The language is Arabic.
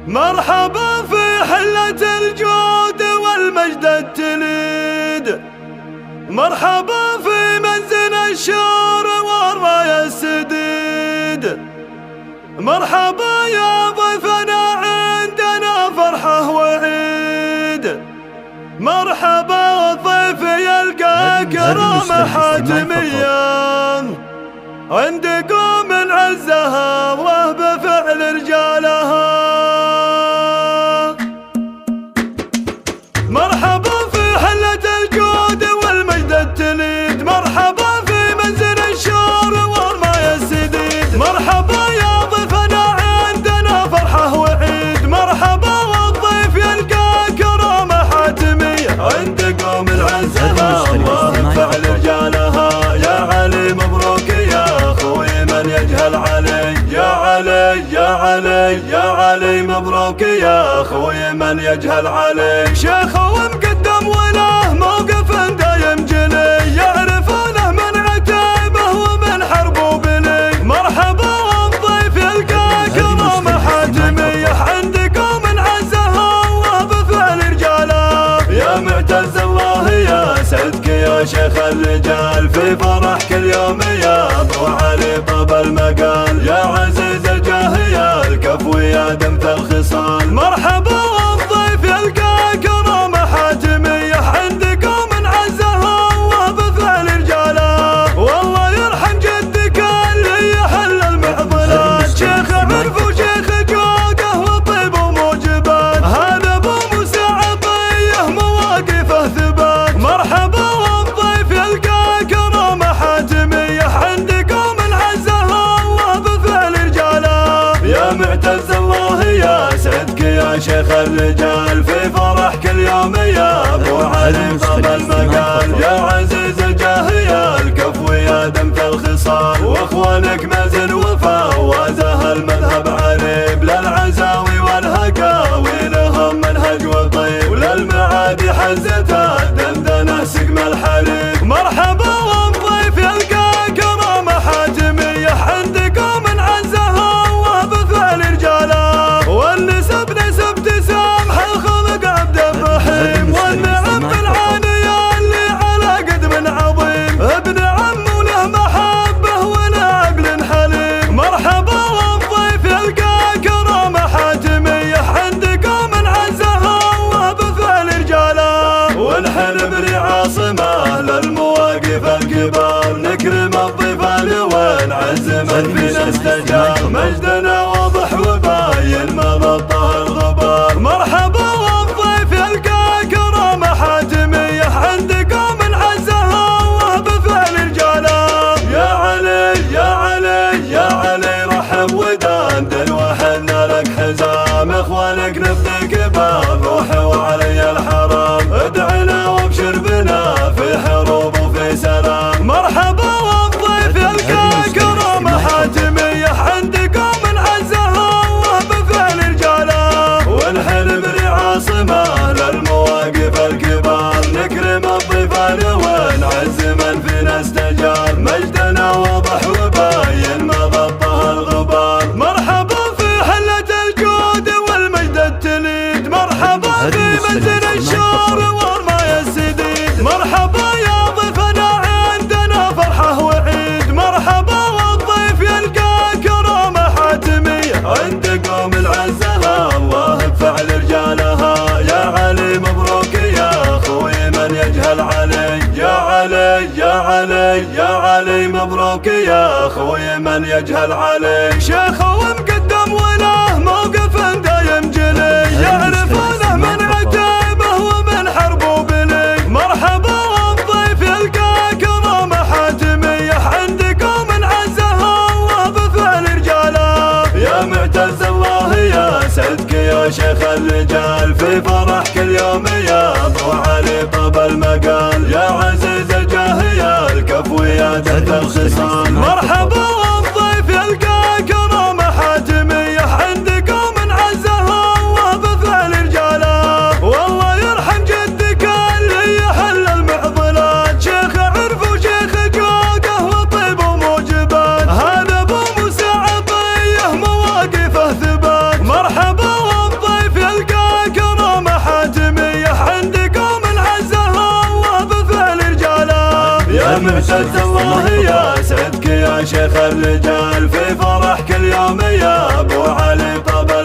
مرحبا في حلة الجود والمجد التليد، مرحبا في منزل الشور والراية السديد. مرحبا يا ضيفنا عندنا فرحة وعيد، مرحبا الضيف يلقى كرامة حاتمية عندكم من عزها الله بفعل رجالها. مرحبا في حلة الجود والمجد التليد، مرحبا في منزل الشور والماء السديد. مرحبا يا ضيفنا عندنا فرحة وعيد، مرحبا والضيف يلقى كرامة حاتمية عندكم العزها الله بفعل رجالها. يا علي مبروك يا اخوي من يجهل علي، يا علي يا علي يا علي مبروك يا اخوي من يجهل علي. شيخ ومقدم وله موقف دايم جلي، يعرفونه من عتيبه ومن حربه بلي. مرحبا والضيف يلقى كرامة حاتمية عندكم من عزها الله بفعل رجاله. يا معتز الله يا صدق يا شيخ الرجال، في فرحك اليوم يا ابو علي طاب المقال. يا عزيز الجاه يا الكفو يا دمث الخصال. مرحبا والضيف يلقى كرامة حاتمية عندكم من عزها الله بفعل رجاله. والله يرحم جدك اللي يحل المعضلات، شيخ عرف وشيخ جوقه وطيب وموجبات. هذا ابو موسى عطيه مواقفه ثبات. مرحبا والضيف يلقى كرامة حاتمية عندكم من عزها الله بفعل رجاله. يا معتز الله يا صدق يا شيخ الرجال، في فرحك اليوم يا ابو علي طاب المقال. يا عزيز الجاه يا الكفو يا دمث الخصال. واخوانك مازن وفا وازاه المذهب عريب، للعزاوي والهكاوي لهم منهج وطيب، وللمعادي حزتها دندنه سقم الحليب. مرحبا والضيف يلقى كرامة حاتمية عندكم من عزها الله بفعل رجاله. والنسب نسب تسامح الخلق عبد الرحيم، والنعم بالعانية اللي على قدم عظيم. ابن عم وله محبه وله عقل حليم. مرحبا والضيف يلقى كرامة حاتمية عندكم من عزها الله بفعل رجاله. ونحن بري عاصمة للمواقف الكبار، نكرم الضيف ونعز من فينا استجار. مجدنا واضح وباين ما غطاه الغبار. مرحبا والضيف يلقى كرامة حاتمية عندكم من عزها الله بفعل رجاله. يا علي يا علي يا علي رحب ودندن وحنا لك حزام. اخوانك نفدك باب روح وعلي الحرام، ادعنا وابشر بنا في حروب وفي سلام. مرحبا والضيف يلقى كرامة حاتمية عندكم من عزها الله بفعل رجاله. ونحن بري عاصمة للمواقف الكبار، نكرم الضيفان ونعز من فينا استجار. مجدنا واضح وباين ما غطاه الغبار. مرحبا في حلة الجود والمجد التليد، مرحبا في منزل الشور والماء السديد. مرحبا يا ضيفنا عندنا فرحة وعيد، مرحبا والضيف يلقى كرامة حاتمية عندكم العزها الله بفعل رجالها. يا علي مبروك يا اخوي من يجهل علي، يا علي يا علي يا علي مبروك يا اخوي من يجهل علي. شيخ ومقدم وله موقف دايم جلي، يعرفونه من عتيبه ومن حربه بلي. مرحبا والضيف يلقى كرامة حاتمية عندكم من عزها الله بفعل رجاله. يا معتز الله يا صدق يا شيخ الرجال، في فرحك اليوم يا ابو علي طاب المقال. يا عزيز الجاه يا الكفو يا دمث الخصال. مرحبا والضيف يلقى كرامة حاتمية عندكم من عزها الله بفعل رجاله. والله يرحم جدك اللي يحل المعضلات، شيخ عرف وشيخ جوقه وطيب وموجبات. هذا ابو موسى عطيه مواقفه ثبات. مرحبا مهجة الله يا صدق يا شيخ الرجال، في فرح كل يوم يا ابو علي طبع